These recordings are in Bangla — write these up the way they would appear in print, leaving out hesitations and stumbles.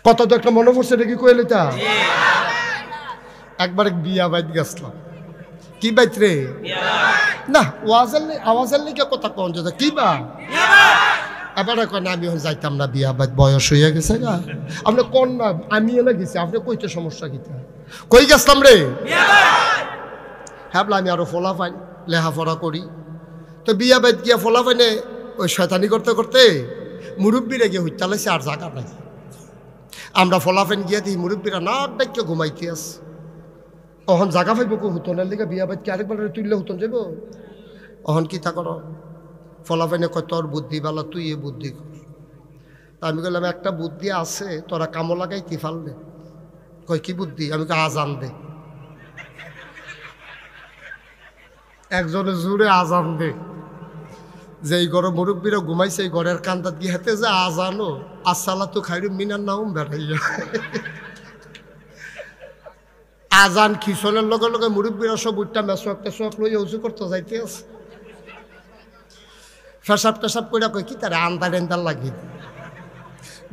কত তো একটা মনে পড়ছে নাকি কইলে তা একবার বিয়া বাইত গেছলাম কি বাইত রে না আওয়াজের লিগে কথা কন যে কি বা এবার কয় না আমি এখন যাইতাম না বিয়া বাইত বয়স হয়ে গেছে গা আপনি কোন না আমি এনে গেছি আপনি কইতে সমস্যা কিতা কই গেছলাম রে হ্যাঁ আমি আরো ফলা পাই লেখাপড়া করি তো বিয়া বাইত গিয়া ফলা পাইনে ওই শয়তানি করতে করতে মুরব্বীরা গিয়ে হইতালাইছে আর জায়গা নাই আমরা ফলাফেন গিয়া দিই মুরব্বীরা না ডাক্কে ঘুমাইতে আস অহন জাগা পাইব কো হুতনের লিগে বিয়া বাইত কি আরেকবার তুললে হুতন যাব অহন কি তা কর ফলাফেনে কয় তোর বুদ্ধি বালা তুই এ বুদ্ধি কর তা আমি বললাম একটা বুদ্ধি আছে তোরা কামো লাগাইতে পারলে কয় কি বুদ্ধি আমি কই আজান দে একজনে জোরে আজান দে যে এই ঘরে মুরব্বীরা ঘুমাইছে এই ঘরের কান্দাত গিয়ে হাতে যে আজানো আসসালা তো খাইরু মিনার নাম বেড়াইয়া আজান খিসলের লগে লগে মুরব্বীরা সব উঠটা মেসোয়াক টেসোয়াক লইয়া উঁচু করতে যাইতে আছে ফেসাব টেসাব করে কই কি তারা আন্দার এন্দার লাগি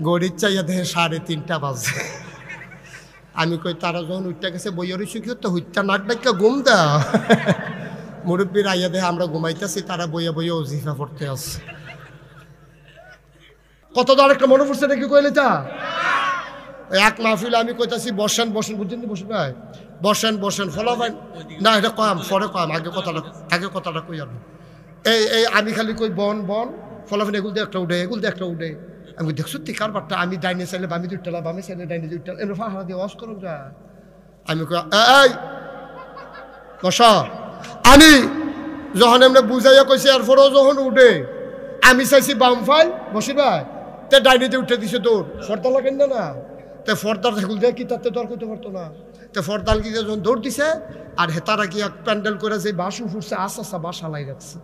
গড়ির চাইয়া দেখে 3:30 বাজে আমি কই তারা যখন উঠটা গেছে বইয়ারি শিখিও তো হুইটটা নাক ডাক্কা ঘুম দাও মুরব্বীর আইয়া দেখে আমরা ঘুমাইতেছি তারা বইয়া বইয়া ওজিফা পড়তে আছে কত তো আরেকটা মনে পড়ছে নাকি কইলে তা এক মাহফিল আমি কইতাছি বসেন বসেন বুঝছেন বসেন ভাই বসেন বসেন ফলাফাই না এটা কম পরে কম আগে কথাটা কই আর এই আমি খালি কই বন বন ফলাফাই এগুলো দিয়ে একটা উঠে এগুলো দিয়ে একটা উঠে আমি দেখছো তুই কার বারটা আমি ডাইনে চাইলে বামি দুইটালা বামে চাইলে ডাইনে দুইটালা এর ফাঁকা দিয়ে ওয়াশ করো যা আমি কই এই বস আমি যখন এমনি বুঝাইয়া কইছি এরপরেও যখন উঠে আমি চাইছি বাম ফাইল বসি ভাই তে ডাইনিতে উঠে দিছে দৌড় ফর্দা লাগেন না তে ফর্দার সেগুল দিয়ে কি তাতে দর করতে পারতো না তে ফর্দাল গিয়ে যখন দৌড় দিছে আর হেতারা গিয়া প্যান্ডেল করে যে বাস উঠছে আস্তে বাস হালাই রাখছে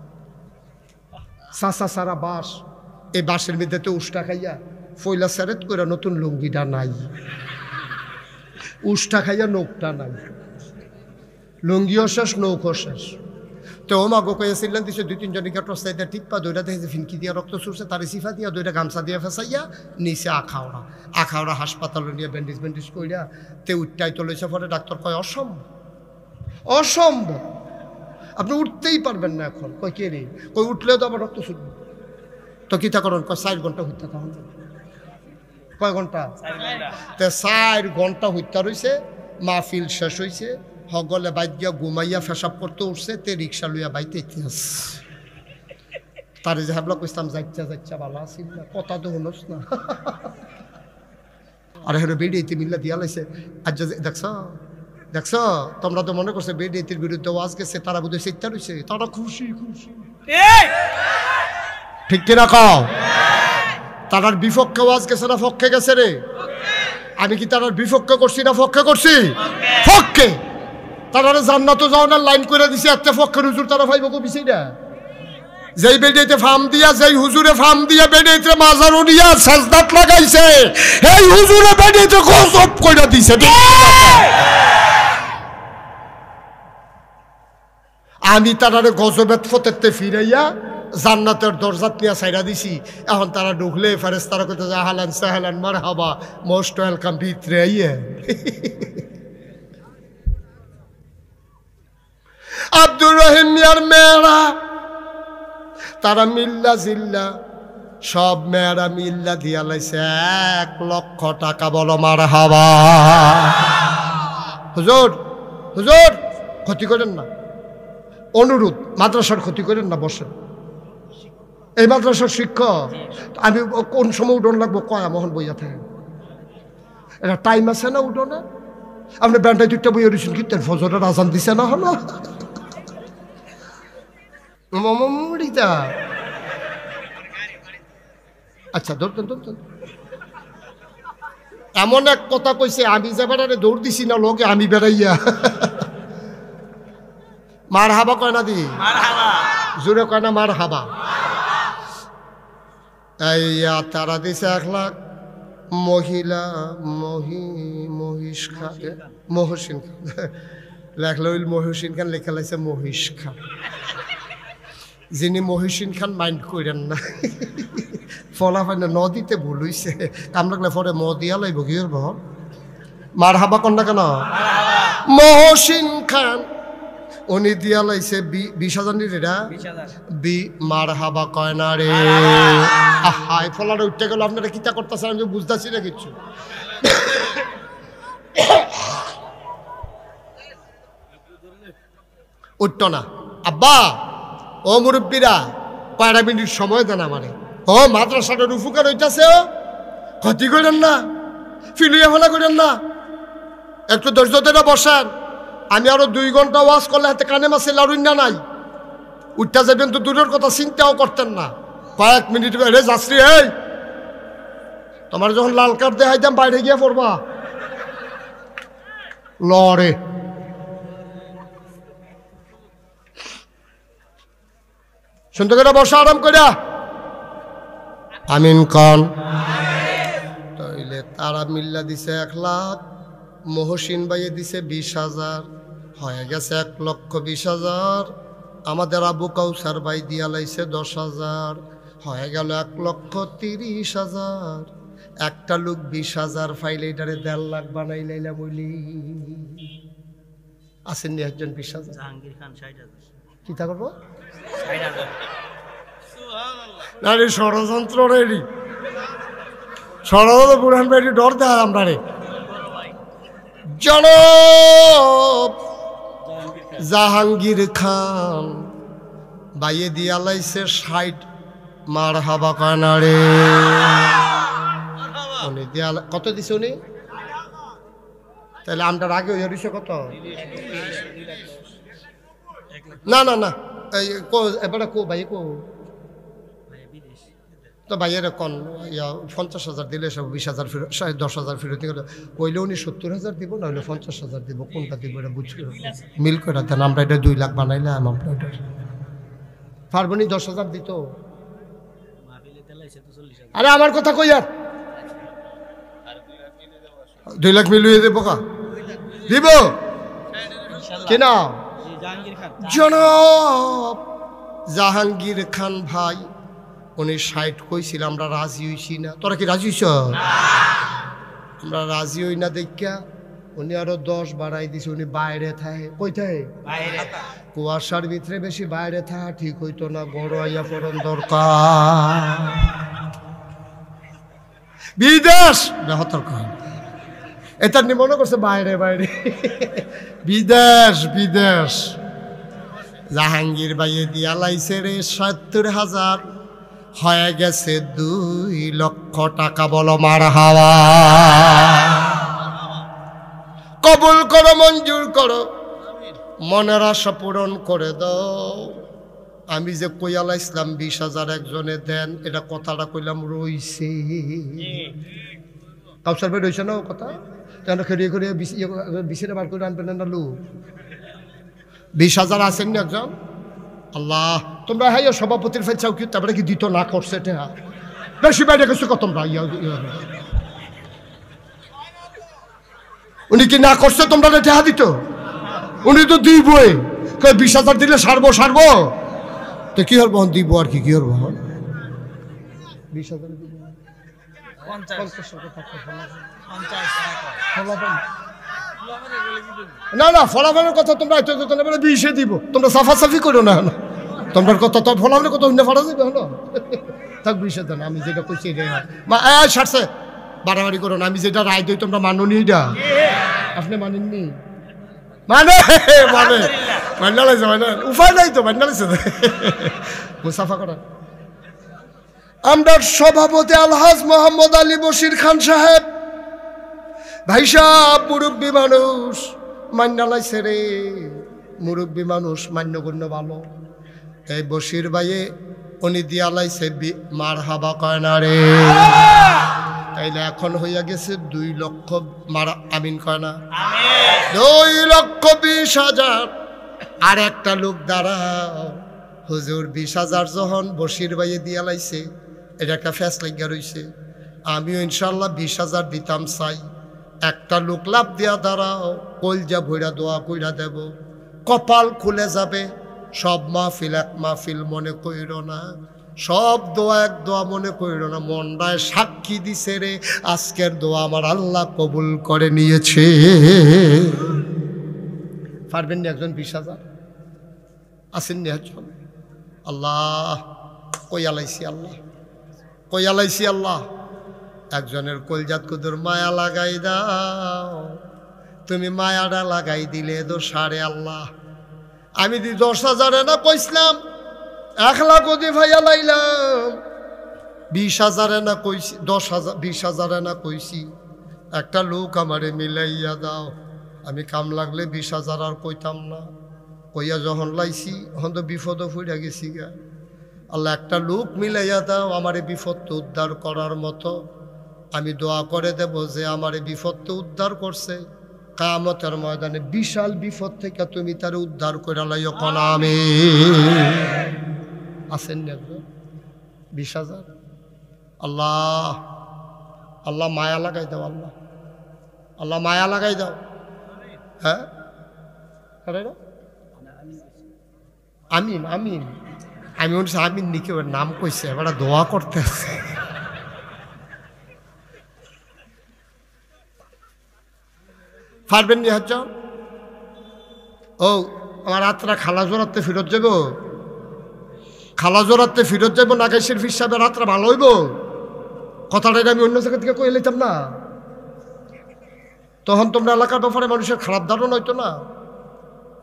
সাসা সারা বাস এই বাসের মধ্যে তো উষ্টা খাইয়া ফইলা স্যারেট করে নতুন লুঙ্গিটা নাই উষ্টা খাইয়া নৌকটা নাই লুঙ্গিও শেষ নৌকো শেষ তো ওমা গো কয়েছিলেন দিছে 2-3 জনকে টস্তাইতে টিপ্পা দইটা দেখে ফিনকি দিয়া রক্ত ছুটছে তার সিফা দিয়া দইটা গামছা দিয়া ফেসাইয়া নিচে আখাওড়া হাসপাতালে নিয়ে ব্যান্ডেজ কইরা তে উঠটাই চলেছে পরে ডাক্তার কয় অসম্ভব আপনি উঠতেই পারবেন না এখন কই কে রে কই উঠলেও তো আবার রক্ত ছুটবে তো কিতা করেন কয় 4 ঘন্টা হইতে তখন কয় ঘন্টা তে 4 ঘন্টা হইতে রইছে মাহফিল শেষ হইছে হগলে বাইত গিয়া ঘুমাইয়া ফেসাব করতে উঠছে তে রিক্সা লইয়া বাইতে ইতিহাস তারে যে হাবলা কইতাম যাইচ্ছা ভালো আছিল না কথা তো হনস না আর হেরে বেডিতে মিল্লা দিয়া লাইছে আজ দেখছ তোমরা তো মনে করছে বেডিতির বিরুদ্ধে ওয়াজ গেছে তারা বুঝে চিত্তা রইছে তারা খুশি ঠিক কিনা কও তারার বিপক্ষে ওয়াজ গেছে না পক্ষে গেছে রে আমি কি তারার বিপক্ষে করছি না পক্ষে করছি পক্ষে তারা জান্নাত যাওয়ার লাইন করে দিছে একটা পক্ষের হুজুর তারা পাইব কো বিছাইডা যেই বেডিতে ফার্ম দিয়া যেই হুজুরে ফার্ম দিয়া বেডিতে মাজার উড়িয়া সাজদাত লাগাইছে এই হুজুরে বেডিতে গজব কইরা দিছে আমি তারারে গজবেত ফতেতে ফিরাইয়া জান্নাতের দরজা নিয়া ছাইরা দিছি এখন তারা ঢুকলে ফেরেশতারা কইতে যায় আহলান সাহলান মারহাবা মোস্ট ওয়েলকাম ভিতরে আইয়ে আব্দুর রহিম মিয়ার মেয়েরা তারা মিল্লা জিল্লা সব মেয়েরা মিল্লা দিয়া লাইছে 1 লক্ষ টাকা বলো মারহাবা হুজুর ক্ষতি করেন না অনুরোধ মাদ্রাসার ক্ষতি করেন না বসেন এই মাদ্রাসার শিক্ষক আমি কোন সময় উঠোন লাগবো কয়া মোহন বইয়া থাকেন এটা টাইম আছে না উঠোনে আপনি ব্যান্ডায় 2টা বইয়া রয়েছেন কি তার ফজরের আজান দিছে না হলো আচ্ছা ধরতেন এমন এক কথা কইছে আমি যে বেড়ারে দৌড় দিছি না লোকে আমি বেড়াইয়া মার হাবা কয় না দি জোরে কয় না মার হাবা তারা দিছে 1 লাখ মহিলা মহিষ খান মহসিন খান লেখল মহসিন খান লেখা লাইছে মহিষ খান যিনি মহিষিন খান মাইন্ড করেন না ফলাফল নদীতে ভুল হইছে কাম লাগলে পরে ম দিয়া লাইব কি করব মার হাবা কন্যা কেন মহসিন খান উনি দিয়া লাইছে 20,000 নি রেডা 20,000 মার হাবা কয় না রে হাই ফলাটা উঠতে গেল আপনারা কিতা করতেছেন আমি বুঝতাছি না কিছু উঠতো না আব্বা ও মুরব্বীরা 5 মিনিট সময় দেন আমারে ও মাদ্রাসাটার উপকার হইতাছে ও ক্ষতি করেন না ফিলিয়া ফেলা করেন না একটু ধৈর্য ধরে বসেন আমি আরো 2 ঘন্টা ওয়াজ করলে হাতে কানে মাসে লাড়ুইনা নাই উঠতে যাবেন তো দূরের কথা চিন্তাও করতেন না কয়েক মিনিট রে যাত্রী এই তোমার যখন লাল কার্ড দেখাইতাম বাইরে গিয়ে পড়বা লড়ে শুনতে করে বসা আরাম করে আমিন কন তাইলে তারা মিল্লা দিছে 1 লাখ মহসিন ভাইয়ে দিছে 20,000 হয়ে গেছে 1,20,000 আমাদের আবু কাউসার ভাই দিয়া লাইছে 10,000 হয়ে গেল 1,30,000 একটা লোক 20,000 ফাইলে এটারে 1.5 লাখ বানাই লাইলা বলি আসেননি একজন 20,000 জাহাঙ্গীর খান 60,000 কি তা করবো 60,000 না রে ষড়যন্ত্র রেডি ষড়যন্ত্র বুড়ান বেটি ডর দেয় আমরা রে জনাব জাহাঙ্গীর খান বাইয়ে দিয়া লাইছে 60 মার হাবা কানা রে উনি দিয়া কত দিছে উনি তাহলে আমটার আগে হইয়া দিছে কত না না না এবারে কো ভাই কো তো ভাইয়ের কন 50,000 দিলে সব 20,000 ফেরত 10,000 ফেরত গেল কইলে উনি 70,000 দিব না হলে 50,000 দিব কোনটা দিব এটা বুঝছি মিল করে দেন আমরা এটা 2 লাখ বানাইলে আমরা এটা পারবনি 10,000 দিত আরে আমার কথা কই আর 2 লাখ মিলিয়ে দেবো কা দিব কিনা জনাব জাহাঙ্গীর খান ভাই উনি 60 কইছিল আমরা রাজি হইছি না তোরা কি রাজি হইছ আমরা রাজি হই না দেখা উনি আরো 10 বাড়াই দিছে উনি বাইরে থাকে কই থাকে বাইরে কুয়াশার ভিতরে বেশি বাইরে থাকা ঠিক হইতো না বড় আইয়া পড়ন দরকার বিদেশ বেহতর কয় এটা নি মনে করছে বাইরে বাইরে বিদেশ বিদেশ জাহাঙ্গীর ভাইয়ে দিয়া লাইছে রে 70,000 হয়ে গেছে 2 লক্ষ টাকা বলো মার হাওয়া কবুল করো মঞ্জুর করো মনের আশা পূরণ করে দাও আমি যে কইয়ালা ইসলাম 20,000 একজনে দেন এটা কথাটা কইলাম রইছে কাউসার ভাই রইছে না ও কথা কেন খেয়ে খেয়ে বিছিয়ে বার করে আনবেন না লোক 20,000 আসেন না একজন আল্লাহ তোমরা হাই সভাপতির ফেল চাও কি তারপরে কি দিত না করছে এটা বেশি বাইরে গেছো কত তোমরা উনি কি না করছে তোমরা টেহা দিত উনি তো দিবই 20,000 দিলে সারবো সারবো তো কি হল দিব আর কি হল 20,000 না না ফলাফলের কথা তোমরা 20 দিব তোমরা সাফাসাফি করো না তোমার কথা তো ফলাফলের কথা অন্য ফাটা যাবে হলো থাক 20 দেন আমি যেটা কইছি সারছে বাড়াবাড়ি করো না আমি যেটা রায় দিই তোমরা মানো নি এটা আপনি মানেননি মানে মানে মান্নালাইছে মানে উপায় নাই তো মান্নালাইছে মুসাফা করা আমরা সভাপতি আলহাজ মোহাম্মদ আলী বশির খান সাহেব ভাই সাহেব মুরব্বী মানুষ মান্য লাইছে রে মুরব্বী মানুষ মান্য গণ্য ভালো এই বশির ভাইয়ে উনি দিয়া লাইছে মার হাবা কয় না রে তাইলে এখন হইয়া গেছে 2 লক্ষ মার আমিন কয় না 2,20,000 আর একটা লোক দাঁড়াও হুজুর 20,000 যখন বশির ভাইয়ে দিয়া লাইছে এটা একটা ফ্যাস লাগিয়া রইছে আমিও ইনশাল্লাহ 20,000 দিতাম চাই একটা লোক লাভ দিয়া দাঁড়াও কলজা ভইরা দোয়া কইরা দেব কপাল খুলে যাবে সব মাহফিল এক মাহফিল মনে কইরো না সব দোয়া এক দোয়া মনে করিল না, মনটায় সাক্ষী দিছে রে আজকের দোয়া আমার আল্লাহ কবুল করে নিয়েছে। পারবেন না একজন 20,000 আসেননি একজন? আল্লাহ কই আলাইছি, আল্লাহ কই আলাইছি, আল্লাহ একজনের কলজাত কুদুর মায়া লাগাই দাও, তুমি মায়াটা লাগাই দিলে তো সারে আল্লাহ। আমি 10,000 না কইছিলাম, 1 লাখ দি ভাইয়া লাইলাম, 20,000 না কইছি, 10,000 20,000 না কইছি, একটা লোক আমারে মিলাইয়া দাও। আমি কাম লাগলে 20,000 আর কইতাম না, কইয়া যখন লাইছি এখন তো বিপদ ফুইরা গেছি গা। আল্লাহ একটা লোক মিলাইয়া দাও আমারে বিপদ উদ্ধার করার মতো। আমি দোয়া করে দেব যে আমারে বিপদ উদ্ধার করছে, কিয়ামতের ময়দানে বিশাল বিপদ থেকে তুমি তার উদ্ধার করে লাইও কোনা আমি। আসেন না 20,000? আল্লাহ আল্লাহ মায়া লাগাই দাও, আল্লাহ আল্লাহ মায়া লাগাই দাও। হ্যাঁ আমিন আমিন। আমি বলছি আমিন নিকে ওর নাম কইছে, এবার দোয়া করতে আছে। পারবেন নি হচ্ছ? ও আমার রাত্রা খালা জোরাতে ফিরত যাব, খালা জোরাতে ফিরত যাব, নাগেশের ফির সাহেবের রাত্রা ভালো হইব। কথাটা আমি অন্য জায়গা থেকে কয়ে লইতাম না, তখন তোমরা এলাকার ব্যাপারে মানুষের খারাপ ধারণা হইতো না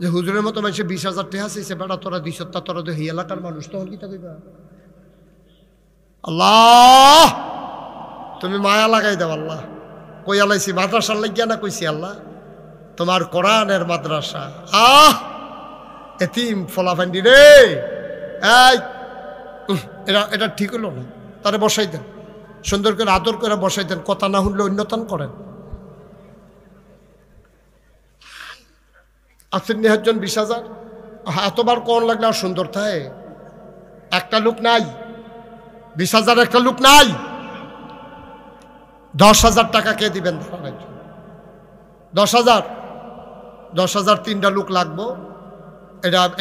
যে হুজুরের মতো মানুষে 20,000 টাকা চাইছে, বেটা তোরা 200 তোরা তো এই এলাকার মানুষ, তখন কি কইবা? আল্লাহ তুমি মায়া লাগাই দাও, আল্লাহ কই আলাইছি মাদ্রাসার লাগিয়া না কইছি আল্লাহ তোমার কোরআনের মাদ্রাসা। এতিম ফলাফান্ডি রে, এই এটা ঠিক হলো না, তারে বসাই দেন, সুন্দর করে আদর করে বসাই দেন, কথা না শুনলে অন্যতন করেন। আসেন নি একজন 20,000? এতবার কোন লাগলে আর সুন্দর থাকে? একটা লোক নাই 20,000, একটা লোক নাই। 10,000 টাকা কে দিবেন? 10,000 3টা লোক লাগবো,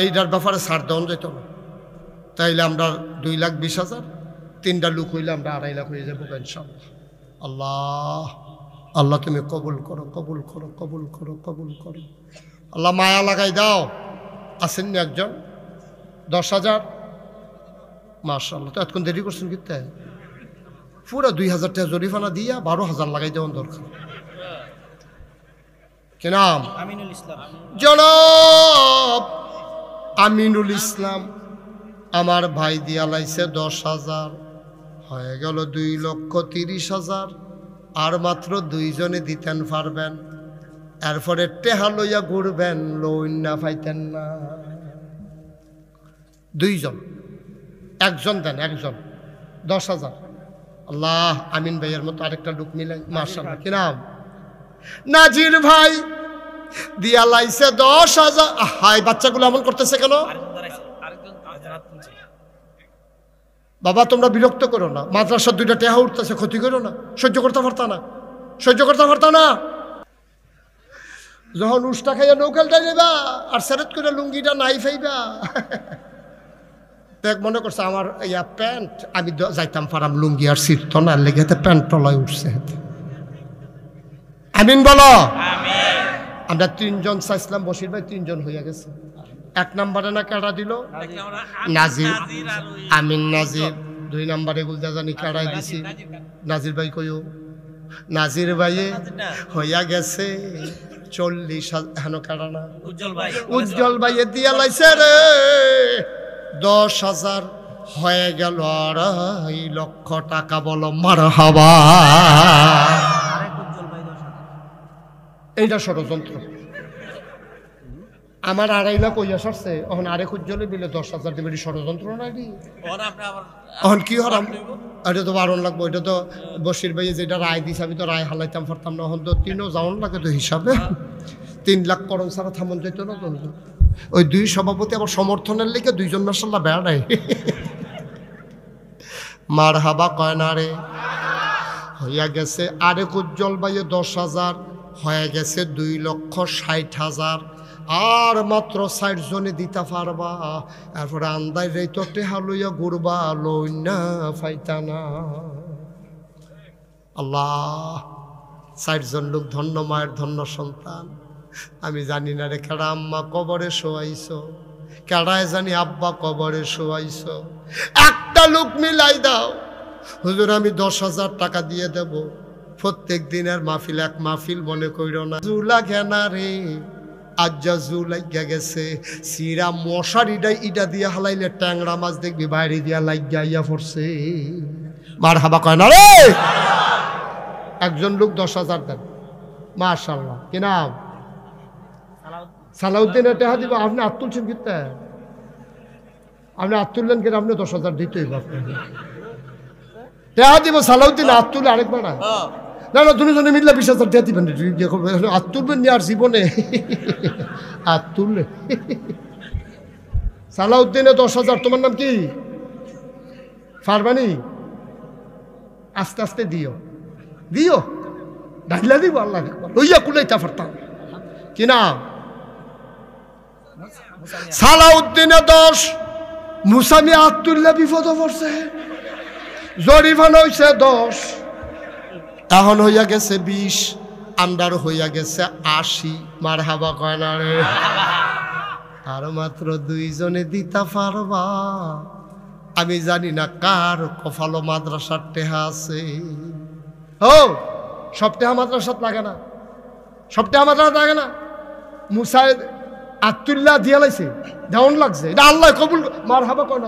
এইটার ব্যাপারে ছাড় দেওয়া যেত না। তাইলে আমরা 2,20,000, 3টা লোক হইলে আমরা 2.5 লাখ হয়ে যাবো ইনশাআল্লাহ। আল্লাহ আল্লাহ তুমি কবুল করো, কবুল করো, কবুল করো, কবুল করো। আল্লাহ মায়া লাগাই দাও। আসেন নি একজন? 10,000? মাশাআল্লাহ, তো এতক্ষণ দেরি করছেন কিতে? পুরো 2,000 টাকা জরিফানা দিয়া 12,000 লাগাই দেওয়ার দরকার। কি নাম? আমিনুল ইসলাম। জনাব আমিনুল ইসলাম আমার ভাই দিয়া লাইছে 10,000, হয়ে গেল 2,30,000। আর মাত্র 2 জনে দিতেন পারবেন, এরপরে টেহা লইয়া ঘুরবেন, লোন না পাইতেন না। 2 জন, একজন দেন, একজন 10,000। আল্লাহ আমিন ভাইয়ের মতো আরেকটা লোক মিলে মাশাআল্লাহ। কি নাম? নাজির ভাই দিয়া লাইছে 10,000। হাই বাচ্চাগুলো এমন করতেছে কেন? বাবা তোমরা বিরক্ত করো না, মাদ্রাসার 2টা টেহা উঠতেছে, ক্ষতি করো না, সহ্য করতে পারতা না, সহ্য করতে পারতা না। যখন উষ্টা খাইয়া নৌকালটা নেবা আর সেরেট করে লুঙ্গিটা নাই ফাইবা, দেখ মনে করছে আমার ইয়া প্যান্ট, আমি যাইতাম পারাম লুঙ্গি আর সিট তো না লেগে প্যান্ট তলায় উঠছে। আমিন বলো। আমরা 3 জন চাইছিলাম, বসির ভাই 3 জন হইয়া গেছে। 1 নম্বরে না কাটা দিল নাজির, আমিন নাজির। 2 নম্বরে গুলদা জানি কাটাই দিছি, নাজির ভাই কইও। নাজির ভাইয়ে হইয়া গেছে 40,000, হেন কাটা না। উজ্জ্বল ভাইয়ে দিয়া লাইছে রে 10,000, হয়ে গেল 2.5 লক্ষ টাকা। বলো মারহাবা। এইটা ষড়যন্ত্র। আমার 2.5 লাখ কইয়া সরছে, এখন আরেক উজ্জ্বলে দিলে 10,000 দেবে, ষড়যন্ত্র না? এখন কি হরাম? এটা তো 12 লাগবো। এটা তো বসির ভাই যেটা রায় দিছে, আমি তো রায় হালাইতাম পারতাম না। এখন তো 3ও যাওয়ান লাগে তো হিসাবে। 3 লাখ করণ ছাড়া থামন যেত না তো। ওই 2 সভাপতি আবার সমর্থনের লেগে 2 জন মাশাআল্লাহ বেড়ায়। মার হাবা কয় না রে। হইয়া গেছে আরেক উজ্জ্বল ভাইয়ে 10,000, হয়ে গেছে 2,60,000। আর মাত্র 60 জনে দিতে পারবা, এরপরে আন্দাই রে তো টেহা লইয়া ঘুরবা, লই না ফাইতা না। আল্লাহ, 60 জন লোক ধন্য মায়ের ধন্য সন্তান। আমি জানি না রে কেডা আম্মা কবরে শোয়াইছ, কেডায় জানি আব্বা কবরে শোয়াইছ। একটা লোক মিলাই দাও, হুজুর আমি 10,000 টাকা দিয়ে দেব, প্রত্যেক দিনের মাহফিল এক মাহফিল মনে কইর না। জুলা ঘেনা রে, আজ্জা জুলাইয়া গেছে, সিরা মশারিটা ইটা দিয়া হালাইলে ট্যাংরা মাছ দেখবি বাইরে দিয়া লাগিয়া ইয়া পড়ছে। মার হাবা কয় না রে। একজন লোক 10,000 দেন, মাশাআল্লাহ। কি নাম? সালাউদ্দিন। টেহা দিব। আপনি হাত তুলছেন কিতে? আপনি হাত তুললেন কেন? আপনি 10,000 দিতেই বাপরে টেহা দিব। সালাউদ্দিন হাত তুলে আরেকবার না না না, দুজনে মিললে 20,000 টেহা দিবেন। হাত তুলবেন নি আর জীবনে হাত তুললে। সালাউদ্দিনে 10,000। তোমার নাম কি? ফারবানি। আস্তে আস্তে দিও, দিও, ঢাইলা দিব। আল্লাহ লইয়া কুলাইতে পারতাম। কি নাম? সালাউদ্দিনে 10, মুসামি হাত তুললে বিপদ পড়ছে, জরিমানা হইছে 10, এখন হইয়া গেছে 20, আন্ডার হইয়া গেছে 80। মার হাবা কয় না রে। আর মাত্র 2 জনে দিতে পারবা। আমি জানি না কার কপালো মাদ্রাসার টেহা আছে। ও সব টেহা মাদ্রাসাত লাগে না, সব টেহা মাদ্রাসাত লাগে না। মুসাই আতুল্লাহ দিয়া লাইছে, দেওয়ান লাগছে, এটা আল্লাহ কবুল। মার হাবা কয় না।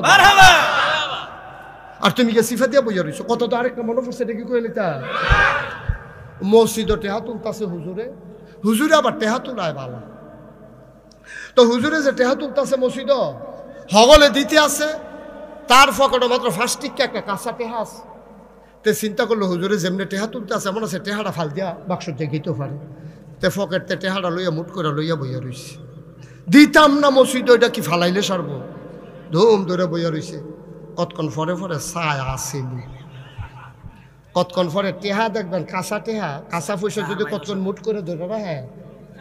আর তুমি কে সিফা দিয়া বইয়া রইছো। কত তো আরেকটা মনে পড়ছে, এটা কি কইলি তা? মসজিদে টেহা তুলতাছে হুজুরে, হুজুরে আবার টেহা তুলায় ভালো। তো হুজুরে যে টেহা তুলতাছে মসজিদ হগলে দিতে আছে, তার ফকটে মাত্র 5 টিকা একটা কাঁচা টেহা আছে। তে চিন্তা করলো হুজুরে যেমনি টেহা তুলতে আছে, এমন আছে টেহাটা ফাল দিয়া বাক্স জাগিতেও পারে। তে ফকেটতে টেহাটা লইয়া মুট করে লইয়া বইয়া রইছে। দিতাম না মসজিদ, ওইটা কি ফালাইলে সারব, ধুম ধরে বইয়া রইছে। কতক্ষণ পরে পরে ছায় আসেনি, কতক্ষণ পরে টেহা দেখবেন কাঁচা টেহা, কাঁচা পয়সা যদি কতক্ষণ মুট করে ধরে রাখে,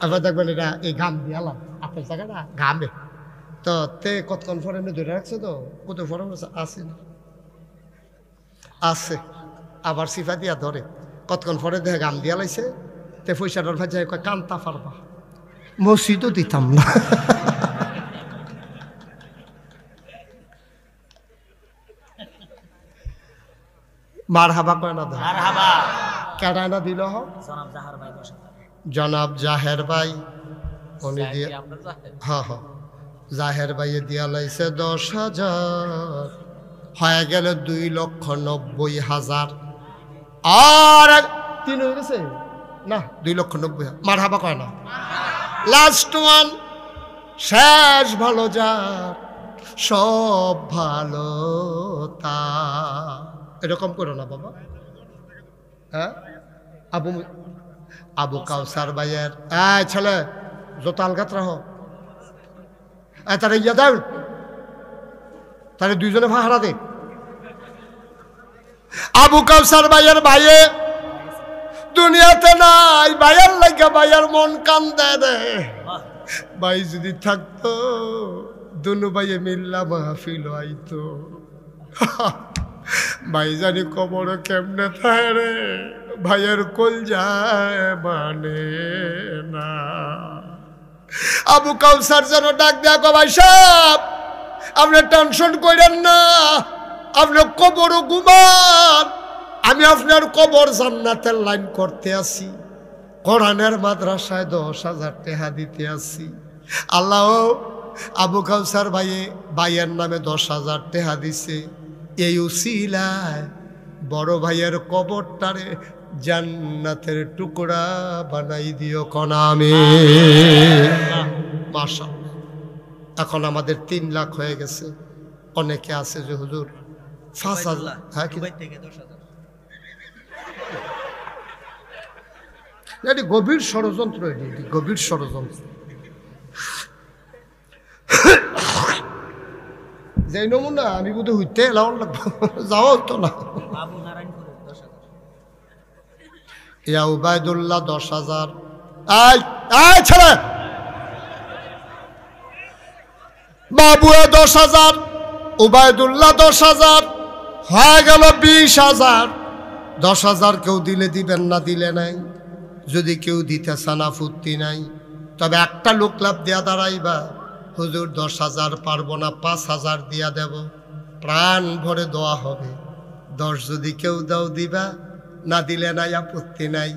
আবার দেখবেন এটা এই ঘাম দিয়ালাম আপনার জায়গাটা ঘামে। তো তে কতক্ষণ পরে এমনি ধরে রাখছে, তো কত পরে আসে না আছে, আবার সিফা দিয়া ধরে। কতক্ষণ পরে দেখে ঘাম দিয়া লাইছে। তে পয়সাটার ভাই যায় কান্তা পারবা, মসজিদও দিতাম না। মার হাবা কয় না, কেডায় না দিল হোক জনাব জাহের ভাই, উনি দিয়ে হ্যাঁ হ্যাঁ জাহের ভাইয়ে দিয়া লাইছে 10,000, হয়ে গেল 2,90,000। আর 3 হয়ে গেছে না, 2,90,000। মার হাবা কয় না। লাস্ট ওয়ান, শেষ ভালো যার সব ভালো তা। এরকম করো না বাবা। হ্যাঁ, আবু কাউসার ভাইয়ের ছেলে যত আলগাত রাহ, তারা ইয়া দাও, তারা 2 জনে ভাড়া দে। আবু কাউসার ভাইয়ের ভাইয়ে দুনিয়াতে নাই, ভাইয়ের লাগে ভাইয়ের মন কান্দে রে। ভাই যদি থাকতো দুনু ভাইয়ে মিল্লা মাহফিল আইতো। ভাই জানি কবর কেমনে থাকে রে, ভাইয়ের কোল যায় মানে না। আবু কাউসার যেন ডাক দেয়া, গো ভাই সাহেব আপনি টেনশন করেন না, আপনি কবরও ঘুমান, আমি আপনার কবর জান্নাতের লাইন করতে আসি, কোরআনের মাদ্রাসায় 10,000 টাকা দিতে আসি। আল্লাহ আবু কাউসার ভাইয়ের নামে 10,000 টাকা দিছে। এই উসিলায় বড় ভাইয়ের কবরটারে জান্নাতের টুকরা বানাই দিও কনামে। মাশাআল্লাহ। এখন আমাদের 3 লাখ হয়ে গেছে। অনেকে আছে যে হুজুর 5,000, হ্যাঁ কি এটি গভীর ষড়যন্ত্র, এটি গভীর ষড়যন্ত্র। যে নমুনা আমি বোধ হইতে এলাও লাগবো, যাওয়া হতো না। ইয়া উবাইদুল্লাহ 10,000। ছেলে বাবুয়ে 10,000, উবায়দুল্লাহ 10,000, হয়ে গেল 20,000। 10,000 কেউ দিলে দিবেন না দিলে নাই। যদি কেউ দিতে চান আপত্তি নাই, তবে একটা লোক লাভ দিয়া দাঁড়াইবা, হুজুর 10,000 পারবো না, 5,000 দিয়া দেব, প্রাণ ভরে দোয়া হবে। 10 যদি কেউ দাও দিবা, না দিলে নাই আপত্তি নাই,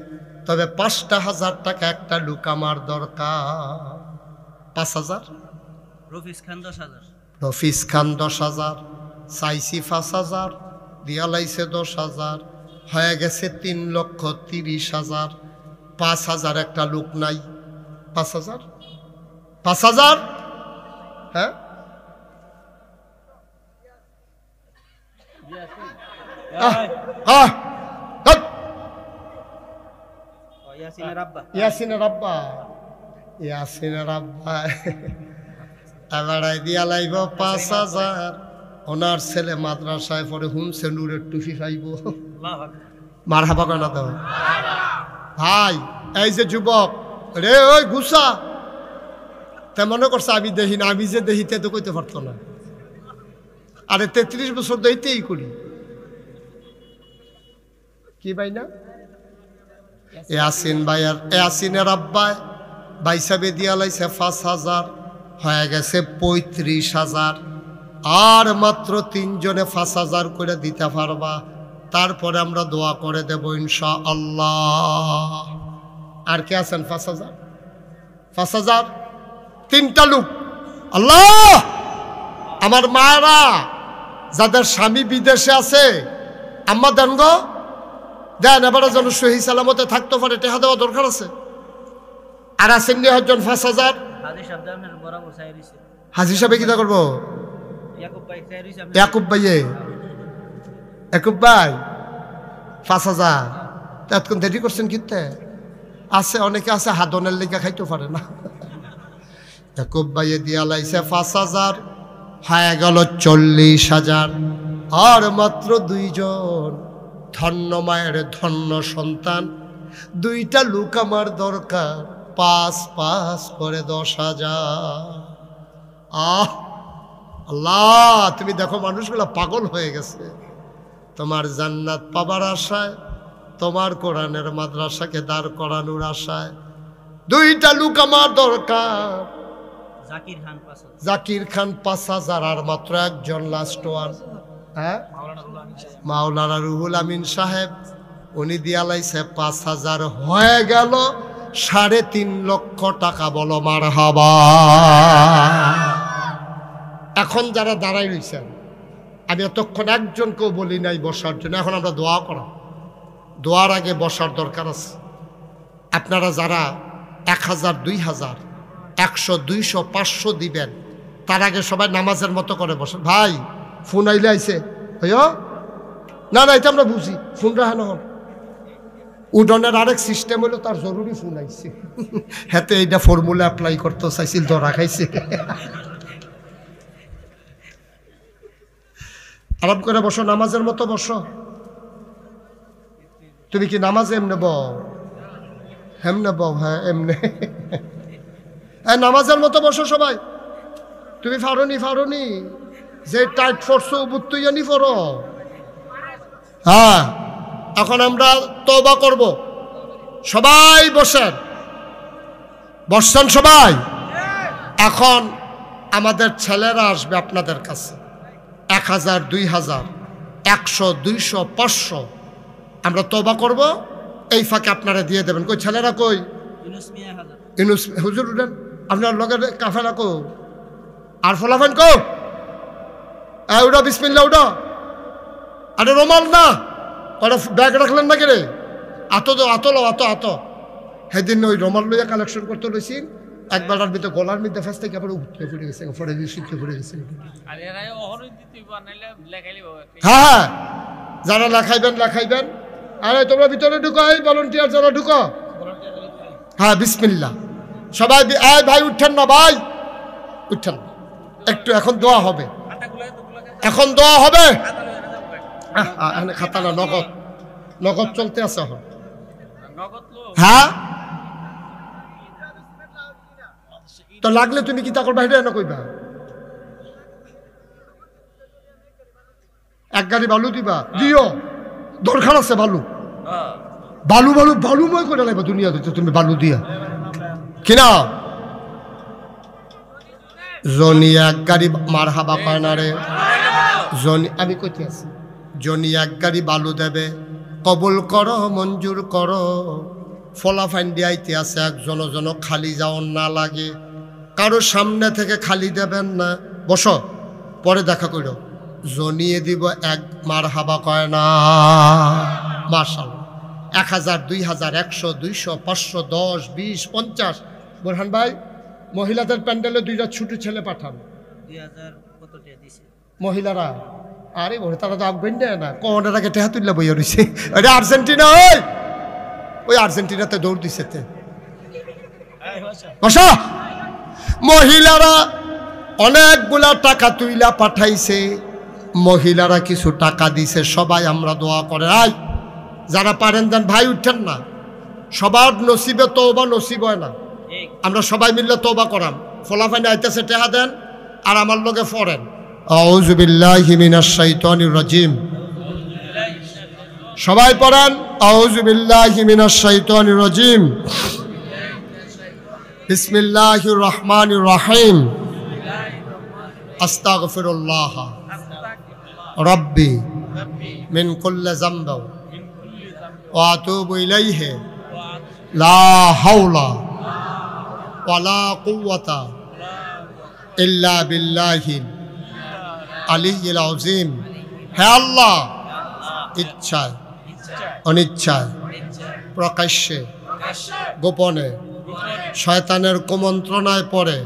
তবে 5,000 টাকা একটা লোক আমার দরকার। 5,000। রফিস খান 10,000, রফিস খান 10,000, চাইছি 5,000, দিয়া লাইছে 10,000, হয়ে গেছে 3,30,000। 5,000 একটা লোক নাই। 5,000, 5,000, হ্যাঁ ইয়াসিনের আব্বা, ইয়াসিনের আব্বা, ইয়াসিনের আব্বা এবার দিয়া লাইব 5,000। ওনার ছেলে মাদ্রাসায় পরে হুমসে নূরের টুফি খাইব। মার হাবা কেন তো ভাই? এই যে যুবক রে, ওই গুসা, তা মনে করছে আমি দেখি না, আমি যে দেখি তে তো কইতে পারতো না। আরে 33 বছর দেইতেই করি কি ভাই না? ইয়াসিন ভাইয়ার, ইয়াসিনের আব্বায় বাইসাবে দিয়া লাইছে 5,000, হয়ে গেছে 35,000। আর মাত্র 3 জনে 5,000 করে দিতে পারবা, তারপরে আমরা দোয়া করে দেব ইনশাআল্লাহ। আর কে আছেন? 5,000, 5,000, 3টা লোক। আল্লাহ, আমার মায়েরা যাদের স্বামী বিদেশে আছে, আম্মা দেন গো, দেন, এবারে যেন সহি সালামতে থাকতে পারে, টেহা দেওয়া দরকার আছে। আর আছেন নি একজন 5,000? হাজি সাহেব জানেন বরাবর চাই রইছে। হাজি সাহেব কিটা করবো? ইয়াকুব ভাই চাই রইছে। ইয়াকুব ভাইয়ে, ইয়াকুব ভাই 5,000 এতক্ষণ দেরি করছেন কিনতে? আছে অনেকে আছে হাদনের লেগে খাইতে পারে না। ইয়াকুব ভাইয়ে দিয়া লাইছে 5,000, হয়ে গেল 40,000। আর মাত্র 2 জন, ধন্য মায়ের ধন্য সন্তান, 2টা লোক আমার দরকার। 5 করে 10,000। আল্লাহ, তুমি দেখো মানুষগুলা পাগল হয়ে গেছে তোমার জান্নাত পাবার আশায়, তোমার কোরআনের মাদ্রাসাকে দাঁড় করানোর আশায়। 2টা লোক আমার দরকার। জাকির খান 5,000, জাকির খান 5,000, আর মাত্র একজন লাস্ট ওয়ান, হ্যাঁ, মাওলানা রুহুল আমিন সাহেব, উনি দিয়া লাইছে 5,000, হয়ে গেল 3.5 লক্ষ টাকা। বলো মারহাবা। এখন যারা দাঁড়াই রয়েছেন, আমি এতক্ষণ একজনকেও বলি নাই বসার জন্য, এখন আমরা দোয়া করা, দোয়ার আগে বসার দরকার আছে। আপনারা যারা 1,000, 2,000, 100, 200, 500 দিবেন, তার আগে সবাই নামাজের মতো করে বসেন। ভাই ফোন আইলে আইছে হইও না, না এটা আমরা বুঝি, ফোন রাখানো হন। উডনের আরেক সিস্টেম হলো তার জরুরি ফোন আইছে, হাতে এইটা ফর্মুলা অ্যাপ্লাই করতে চাইছিল, ধরা খাইছে। আরাম করে বসো, নামাজের মতো বসো। তুমি কি নামাজে এমনে বও? হেমনে বও? হ্যাঁ এমনে। হ্যাঁ নামাজের মতো বসো সবাই। তুমি ফারুনি যে টাইট ফোর্স উবুত্তুইয়ানি ফরো। হ্যাঁ, এখন আমরা তওবা করব। সবাই বসেন, বসছেন সবাই? এখন আমাদের ছেলেরা আসবে আপনাদের কাছে, 1,000, 2,000, 100, 200, 500 আমরা তওবা করব। এই ফাঁকে আপনারা দিয়ে দেবেন। কই ছেলেরা কই? ইউনুস হুজুর উঠেন, আপনার লগের কাফেলা কো, আর ফলাফেন কো, উঠো বিসমিল্লাহ উঠো। আরে রোমাল না, ওরা ব্যাগ রাখলেন না কে? আতো সেদিন ওই রোমাল লইয়া কালেকশন করতে লইছি, একবেলার ভিতরে গলার মধ্যে ফেস থেকে আবার উঠতে পড়ে গেছে, পরে শিখতে পড়ে গেছে। হ্যাঁ, যারা লেখাইবেন। আরে তোমরা ভিতরে ঢুকো, এই ভলান্টিয়ার যারা ঢুকো। হ্যাঁ বিসমিল্লাহ সবাই। ভাই উঠেন না, ভাই উঠেন একটু, এখন দোয়া হবে, এখন দোয়া হবে। খাতা না, নগদ চলতে আছে এখন। হ্যাঁ তো লাগলে তুমি কি তা করবা, এটা না কইবা? এক গাড়ি বালু দিবা, দিও, দরকার আছে বালু, বালু বালু বালুময় করে লাগবে দুনিয়া দিতে তুমি বালু দিয়া কিনা। জনি এক গাড়ি মার হাবা কয় না রে, জনি আমি কইতে আছি, জনি এক গাড়ি বালু দেবে, কবুল করো মঞ্জুর করো। ফলাফাইন দিয়াইতে আছে একজন জন খালি যাওয়ার না লাগে, কারো সামনে থেকে খালি দেবেন না, বসো পরে দেখা করো। জনিয়ে দিব এক মার হাবা কয় না মাশাআল্লাহ। 1000 2000 100 200 500 10 20 50। বোরহান ভাই মহিলাদের প্যান্ডেলে 2টা ছোট ছেলে পাঠান। 2000 কত টাকা দিছে মহিলারা আরে ওরে তারা তো আগুন দেয় না, কোনের আগে টেহা তুললে বইয়া রইছে। এটা আর্জেন্টিনা, ওই আর্জেন্টিনাতে দৌড় দিছে তে বসা। মহিলারা অনেকগুলা টাকা তুইলা পাঠাইছে, মহিলারা কিছু টাকা দিছে, সবাই আমরা দোয়া করে। আই যারা পারেন দেন ভাই, উঠেন না, সবার নসিবে তওবা নসিব হয় না, আমরা সবাই মিললে তওবা করাম। ফলাফাইন আইতেছে টেহা দেন আর আমার লগে পড়েন আউযু বিল্লাহি মিনাশ শাইতানির রাজিম। সবাই পড়েন আউযু বিল্লাহি মিনাশ শাইতানির রাজিম। বিসমিল্লাহির রহমানির রহিম। আস্তাগফিরুল্লাহ রাব্বি মিন কুল্লি যামব ওয়া আতুবু ইলাইহি লা হাওলা ওয়ালা কুওয়াতা ইল্লা বিল্লাহিল আলিয়্যিল আযীম। হে আল্লাহ, ইচ্ছায় অনিচ্ছায় প্রকাশ্যে গোপনে শয়তানের কুমন্ত্রণায় পড়ে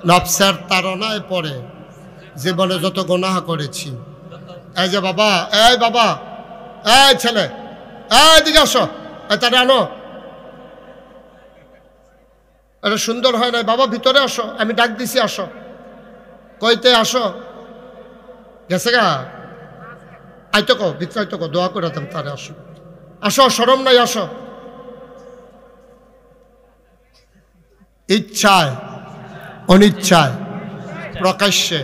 নফসের তাড়নায় পড়ে জীবনে যত গুনাহ করেছি, এই যে বাবা, এই বাবা, এই ছেলে, এই দিকে আসো, তারা আনো, এটা সুন্দর হয় না বাবা, ভিতরে আসো, আমি ডাক দিছি, আসো, কইতে আসো, গেছে গা, আইতো কো ভিতরে, আইতো কো, দোয়া করে দেন তারে, আসো আসো, শরম নাই, আসো। ইচ্ছায় অনিচ্ছায় প্রকাশ্যে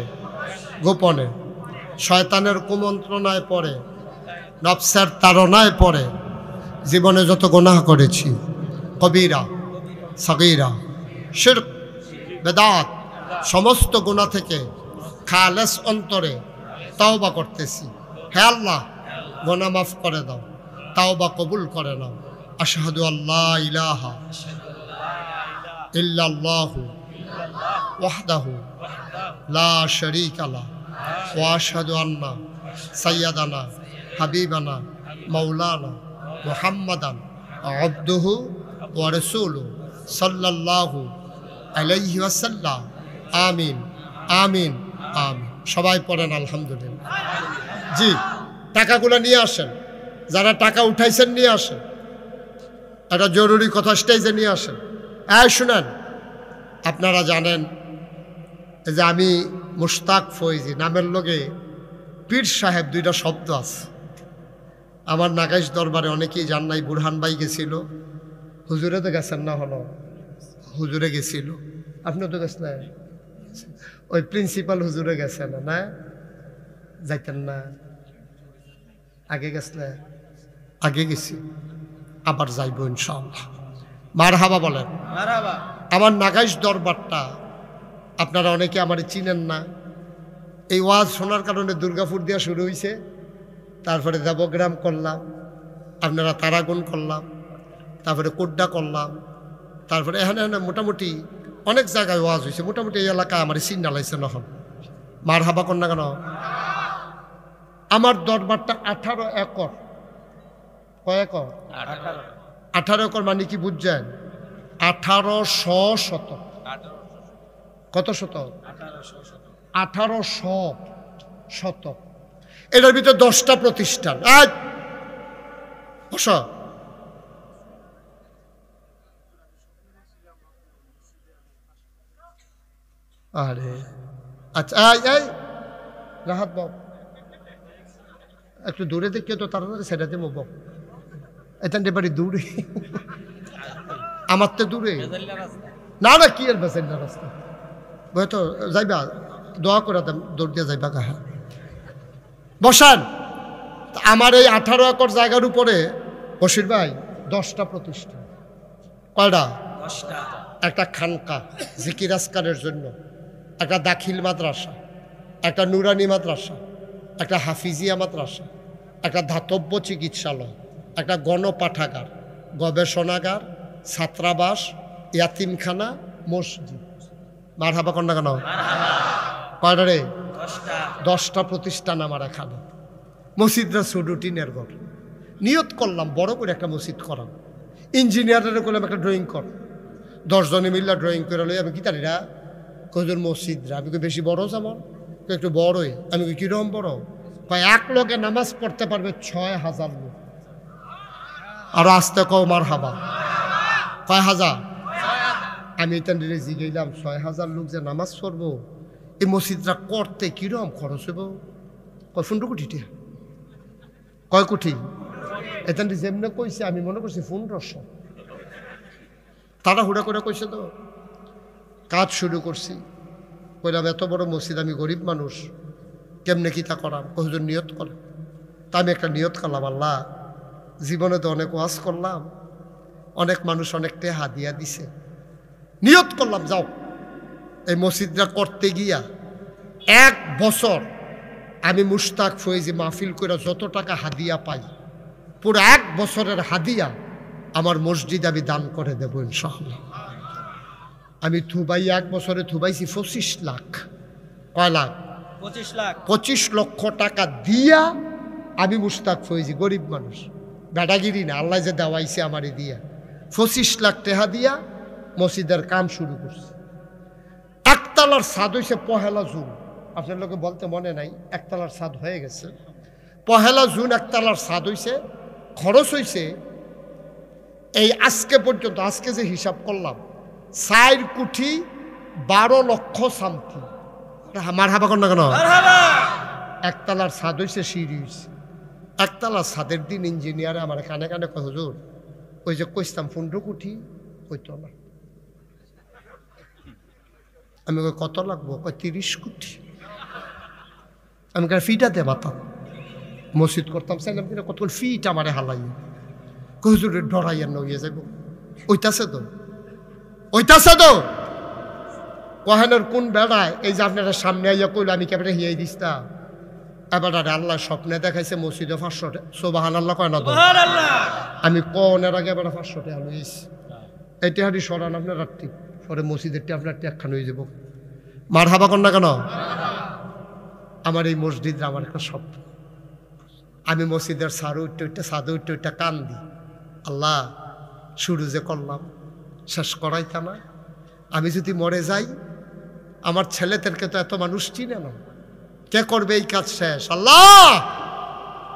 গোপনে শয়তানের কুমন্ত্রণায় পড়ে নফসের তাড়নায় পড়ে জীবনে যত গুনাহ করেছি, কবিরা সগীরা শিরক বেদাত সমস্ত গুনাহ থেকে খালেস অন্তরে তাওবা করতেছি। হে আল্লাহ, গুনাহ মাফ করে দাও, তাওবা কবুল করে নাও। আশহাদু আল্লা ইলাহা ইল্লাল্লাহু ওয়াহদাহু লা শারীকা লাহু ওয়া আশহাদু আন্না সাইয়্যিদানা হাবিবানা মাওলানা মুহাম্মাদান আবদুহু ওয়া রাসূলুহু সাল্লাল্লাহু আলাইহি ওয়াসাল্লাম। আমিন আমিন আমিন। সবাই পড়েন আলহামদুলিল্লাহ। জি, টাকাগুলো নিয়ে আসেন, যারা টাকা উঠাইছেন নিয়ে আসেন, একটা জরুরি কথা স্টেজে নিয়ে আসেন। শুনেন, আপনারা জানেন যে আমি মুশতাক ফৈজি নামের লগে পীর সাহেব 2টা শব্দ আছে। আমার নাগাইশ দরবারে অনেকেই জান নাই, বুরহান ভাই গেছিল, হুজুরে তো গেছেন না, হলো হুজুরে গেছিল, আপনিও তো গেছেন, ওই প্রিন্সিপাল হুজুরে গেছেন না, যাইতেন না, আগে গেছেন, আগে গেছি, আবার যাইব ইনশাআল্লাহ। মারহাবা বলেন। আমার নাগাইশ দরবারটা আপনারা অনেকে আমার চিনেন না, এই ওয়াজ শোনার কারণে দুর্গাপুর দিয়া শুরু হয়েছে, তারপরে দেবগ্রাম করলাম, আপনারা তারাগুন করলাম, তারপরে কোড্ডা করলাম, তারপরে এখানে মোটামুটি অনেক জায়গায় ওয়াজ হয়েছে, মোটামুটি এই এলাকায় আমার চিন্তা লাগছে নহন। মারহাবা কর না কেন? আমার দরবারটা 18 একর। কয় একর? 18 একর মানে কি বুঝছেন? 1800 শতক। কত শতক? 1800 শতক। এটার ভিতরে 10টা প্রতিষ্ঠান। বস। আরে আচ্ছা, এই রাহাত বাবু একটু দূরে দেখে তো তাড়াতাড়ি সেটাতে মোব, এখান বাড়ি দূরে, আমার তো দূরে না, না কি আর বেসেন্ডার রাস্তা বই তো যাইবা, দোয়া করে দৌড় দিয়ে যাইবা। কাহা বসান। আমার এই 18 একর জায়গার উপরে বশির ভাই 10টা প্রতিষ্ঠান। কয়টা? 10টা। একটা খানকা জিকির আজকারের জন্য, একটা দাখিল মাদ্রাসা, একটা নুরানি মাদ্রাসা, একটা হাফিজিয়া মাদ্রাসা, একটা ধাতব্য চিকিৎসালয়, একটা গণপাঠাগার, গবেষণাগার, ছাত্রাবাস, ইয়াতিমখানা, মসজিদ। মারহাবা কন্যা কেন? কয়টা রে? 10টা প্রতিষ্ঠান আমার এখানে। মসজিদরা সুডুটিনের ঘর। নিয়ত করলাম বড় করে একটা মসজিদ করাম। ইঞ্জিনিয়ারের করলাম একটা ড্রয়িং কর। 10 জনে মিল্লা ড্রয়িং করে লই। আমি কি তারিরা কজন মসজিদরা? আমি বেশি বড় যেমন একটু বড়ই। আমি কিরকম বড়? কয় এক লোকে নামাজ পড়তে পারবে 6000 লোক। আর আসতে কও মারহাবা। কয় হাজার? আমি এটা জিগাইলাম 6000 লোক যে নামাজ পড়বো এই মসজিদটা করতে কিরকম খরচ হইব? কয় 15 কোটি টাকা। কয় কোটি? এটা যেমনি কইছে আমি মনে করছি 1500। তারা হুড়া করে কইছে তো। কাজ শুরু করছি। কইলাম এত বড় মসজিদ, আমি গরিব মানুষ, কেমনে কি তা করাম? কতজন নিয়ত করে। তা আমি একটা নিয়ত করলাম, আল্লাহ জীবনে তো অনেক ওয়াজ করলাম, অনেক মানুষ অনেক টেহা দিয়া দিছে। নিয়ত করলাম যাও এই মসজিদটা করতে গিয়া 1 বছর আমি মুশতাক ফয়েজি মাহফিল করে যত টাকা হাদিয়া পাই পুরো 1 বছরের হাদিয়া আমার মসজিদ আমি দান করে দেব ইনশাআল্লাহ। আমি থুবাই 1 বছরে থুবাইছি 25 লাখ। কয় লাখ? 25 লাখ। 25 লক্ষ টাকা দিয়া আমি মুশতাক ফয়েজি গরিব মানুষ, বেটাগিরি না, আল্লাহ যে দেওয়াইছে আমারে দিয়া 25 লাখ টাকা দিয়া মসজিদের কাম শুরু করছে। একতলার ছাদ হয়েছে 1 জুন। আপনার লোকে বলতে মনে নাই, একতলার ছাদ হয়ে গেছে। 1 জুন একতলার ছাদ হয়েছে। খরচ হয়েছে এই আজকে পর্যন্ত, আজকে যে হিসাব করলাম 4 কোটি 12 লক্ষ সামথিং। আমার হাবা কর না কেন? একতলার ছাদ হয়েছে, সিঁড়ি হয়েছে। একতলার ছাদের দিন ইঞ্জিনিয়ারে আমার কানে কানে কয় হুজুর ওই যে কইতাম 15 কোটি কইতো না। আমি কত লাগবো? কয় 30 কোটি। আমি ফিটাতে পাতাম, মসজিদ করতাম চাইলাম কিনা কত ফিট আমারে হালাই। হুজুর ডরাইয়ার নইয়ে যাব। ওইটাছে তো, ওইটাছে তো। কহেনের কোন বেড়ায় এই যে আপনারা সামনে আইয়া কইল আমি কেবরে হিয়াই দিস্তা। এবার আল্লাহ স্বপ্নে দেখাইছে মসজিদে 500 টাকা। সুবহানাল্লাহ কয় না তো? আমি কনের আগে এবার 500 টাকা লইছি। এই টেহারি সরান আপনার রাত্রি পরে মসজিদের টি আপনার একখান হয়ে যাব। মারহাবা কর না কেন? আমার এই মসজিদ আমার একটা স্বপ্ন। আমি মসজিদের সারু উঠতে সাদু উঠতে কান দিই, আল্লাহ শুরু যে করলাম শেষ করাইতা না। আমি যদি মরে যাই আমার ছেলেদেরকে তো এত মানুষ চিনে না, কে করবে এই কাজ শেষ? আল্লাহ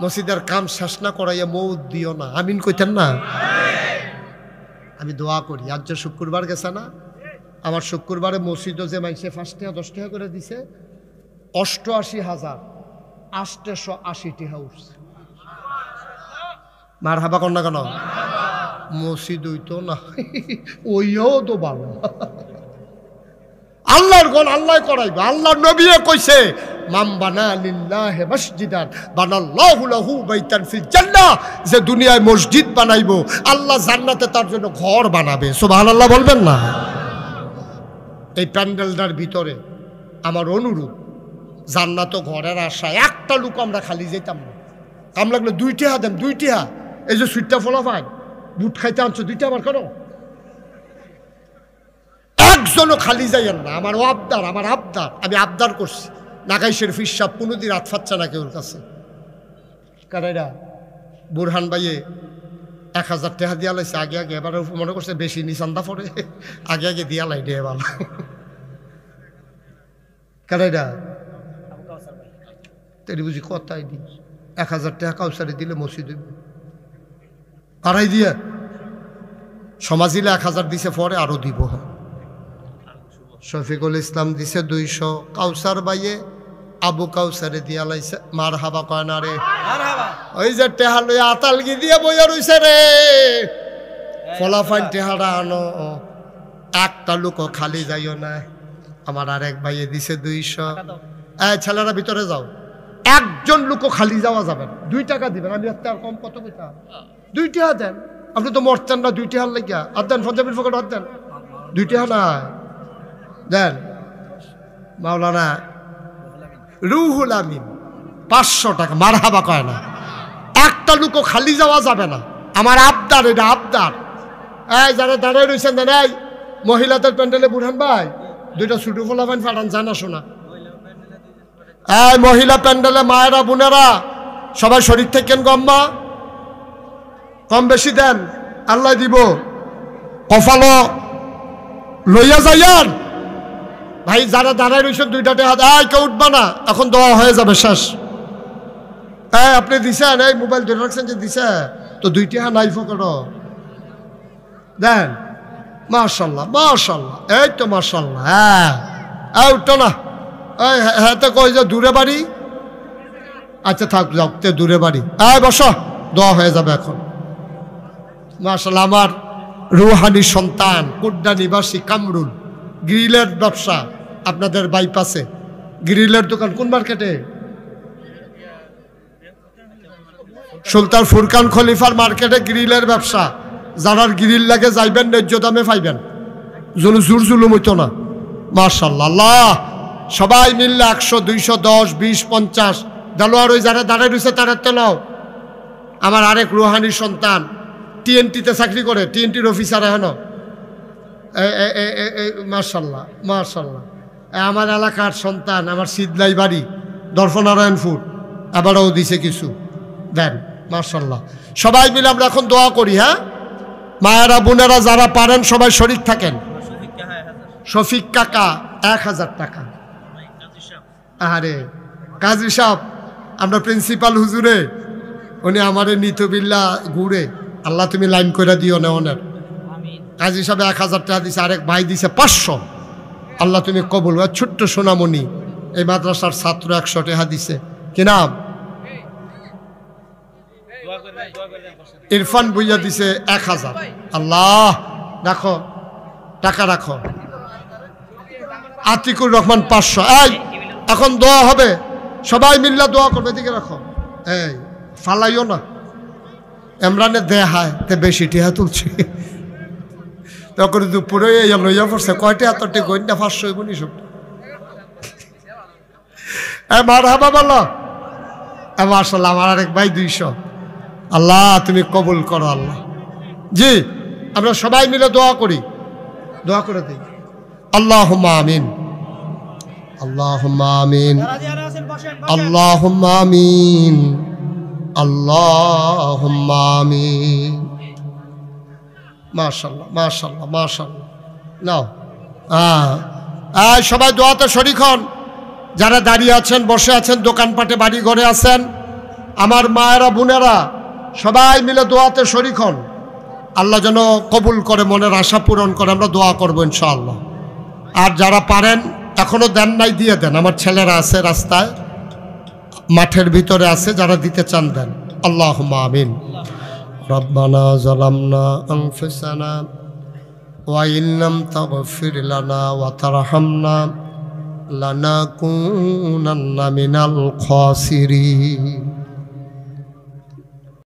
মসজিদের কাম শেষ না করাইয়া মৌত দিও না। আমিন কইতেন না? আমি দোয়া করি। আজ যে শুক্রবার গেছে না, আমার শুক্রবারে মসজিদও যে মাইসে 5 টাকা 10 টাকা করে দিছে 88,880 টাকা উঠছে। মার হাবা কর না কেন? মসজিদ হইতো না, ওইও তো ভালো। আল্লাহর গণ আল্লাহ করাইবে। আল্লাহর নবীও কইছে মাম বানা লিল্লাহি মসজিদান বানাল্লাহু লাহু বাইতান ফিল জান্নাহ। যে দুনিয়ায় মসজিদ বানাইবো আল্লাহ জান্নাতে তার জন্য ঘর বানাবে। সুবহানাল্লাহ বলবেন না? এই প্যান্ডেলটার ভিতরে আমার অনুরোধ, জান্নাত ঘরের আশায় একটা লোক আমরা খালি যেতাম না। কাম লাগলে 2 টাকা দেন, 2 টাকা। এই যে সুইটটা ফলা ভাই বুট খাইতে আনছো 2 টাকা আমার করো, একজনও খালি যাইয়েন না। আমার আবদার, আমার আবদার, আমি আবদার করছি। নাগাই শরীফ সাহেব কোনোদিন রাত ফাচ্ছে না কেউর কাছে। কারাইরা বুরহান ভাইয়ে 1000 টাকা দিয়া লাইছে আগে আগে। এবার মনে করছে বেশি নিচান্দা পড়ে, আগে আগে দিয়া লাই দিয়ে ভালো। কারাইরা তেরি বুঝি কথাই দি 1000 টাকা কাউসারে দিলে মসজিদ হইব। কারাই দিয়ে সমাজ দিলে 1000 দিছে, পরে আরো দিব। শফিকুল ইসলাম দিছে 200, কাউসার বাইয়ে আবু কাউসারে দিয়া লাইছে। মার হাবা কয় না রে? ওই যে টেহা লই আতালগি দিয়ে বইয়া রইছে রে, ফলাফাইন টেহারা আনো। একটা লোক খালি যাইও না। আমার আরেক ভাইয়ে দিছে 200। ছেলেরা ভিতরে যাও, একজন লোকও খালি যাওয়া যাবে না। 2 টাকা দিবেন, আমি আর কম কত কইতা 2 টাকা দেন। আপনি তো মরতেন না 2 টাকা লাগিয়া, আর দেন পঞ্জাবির পকেট আর দেন 2 টাকা না দেন। মাওলানা রুহুল আমিন 500 টাকা, মারহাবা কয় না। একটা লোকও খালি যাওয়া যাবে না, আমার আবদার, এটা আবদার। এই যারা দাঁড়ায় রয়েছেন দেন, এই মহিলাদের প্যান্ডেলে বুড়ান ভাই 2টা ছুটু ফোলাবেন ফাটান, জানা শোনা। এই মহিলা প্যান্ডেলে মায়েরা বোনেরা সবাই শরীর থেকেন গম্মা, কম বেশি দেন, আল্লাহ দিব। কফালো লইয়া যাইয়ান ভাই, যারা দাঁড়ায় রয়েছেন 2টা হাত, কেউ উঠবা না, এখন দোয়া হয়ে যাবে শেষ। আপনি দিছেন, এই মোবাইল ধরে রাখছেন যে দিছে, তো 2 টাকা নাই ফকট দেন। মাশাল্লাহ মাশাল্লাহ, এই তো মাশাল্লাহ। হ্যাঁ উঠো না, হ্যাঁ তো কই যে দূরে বাড়ি, আচ্ছা থাক যাও, দূরে বাড়ি। বসো, দোয়া হয়ে যাবে এখন। মাশাল্লাহ, আমার রুহানি সন্তান কুড্ডা নিবাসী কামরুল, গ্রিলের ব্যবসা আপনাদের বাইপাসে, গ্রিলের দোকান কোন মার্কেটে? সুলতান ফুরকান খলিফার মার্কেটে গ্রিলের ব্যবসা। যারার গ্রিল লাগে যাইবেন, ন্যায্য দামে পাইবেন, যেন জোর জুলুম হইতো না। মাশাআল্লাহ, আল্লাহ সবাই মিললে 100, 200, 10, 20, 50 দেলোয়ার ওই যারা দাঁড়ায় রয়েছে তারা তো নাও। আমার আরেক রুহানি সন্তান টিএনটিতে চাকরি করে, টিএনটির অফিসার এখন। মাশাআল্লাহ মাশাআল্লাহ, আমার এলাকার সন্তান, আমার শীতলাই বাড়ি দর্পনারায়ণপুর, আবারও দিছে কিছু দেন। মাশাআল্লাহ, সবাই মিলে আমরা এখন দোয়া করি। হ্যাঁ মায়েরা বোনেরা যারা পারেন সবাই শরীক থাকেন। শফিক কাকা 1000 টাকা। আরে কাজী সাহেব, আমরা প্রিন্সিপাল হুজুরে, উনি আমারে নিতবিল্লা ঘুরে, আল্লাহ তুমি লাইন করে দিও না ওনার। কাজী সাহেব 1000 টাকা দিছে, আরেক ভাই দিছে 500, আল্লাহ তুমি কবুল। ছোট্ট সোনামণি এই মাদ্রাসার ছাত্র 100 টাকা দিছে। কি নাম? ইরফান বুইয়া দিছে 1000। আল্লাহ রাখো, টাকা রাখো। আতিকুর রহমান 500। এই এখন দোয়া হবে, সবাই মিল্লা দোয়া করবে, এদিকে রাখো। এই ফালাইও না, এমরানে দেহায় তে বেশি টিহা তুলছে, তখন দুপুরে লইয়া পড়ছে কয়টা এতটি গন্ডা 500 গুণি সব। মারহাবা বলো। মাশাআল্লাহ, আমার আরেক ভাই 200। আল্লাহ তুমি কবুল করো আল্লাহ। জি আমরা সবাই মিলে দোয়া করি, দোয়া করে দিই। আল্লাহুম্মা আমিন, আল্লাহুম্মা আমিন, আল্লাহুম্মা আমিন, আল্লাহুম্মা আমিন। মাশাআল্লাহ মাশাআল্লাহ মাশাআল্লাহ। নাও সবাই দোয়াতে শরীক হন। যারা দাঁড়িয়ে আছেন, বসে আছেন, দোকানপাটে বাড়ি ঘরে আছেন, আমার মায়েরা বোনেরা সবাই মিলে দোয়াতে শরীক হন। আল্লাহ যেন কবুল করে, মনের আশা পূরণ করে। আমরা দোয়া করবো ইনশাআল্লাহ। আর যারা পারেন, এখনো দেন নাই, দিয়ে দেন। আমার ছেলেরা আছে রাস্তায়, মাঠের ভিতরে আছে, যারা দিতে চান দেন। আল্লাহুম্মা আমিন। রব্বানা যালামনা আনফুসানা ওয়া ইন লাম তাগফির লানা ওয়া তারহামনা লানাকুনান্না মিনাল খাসিরিন।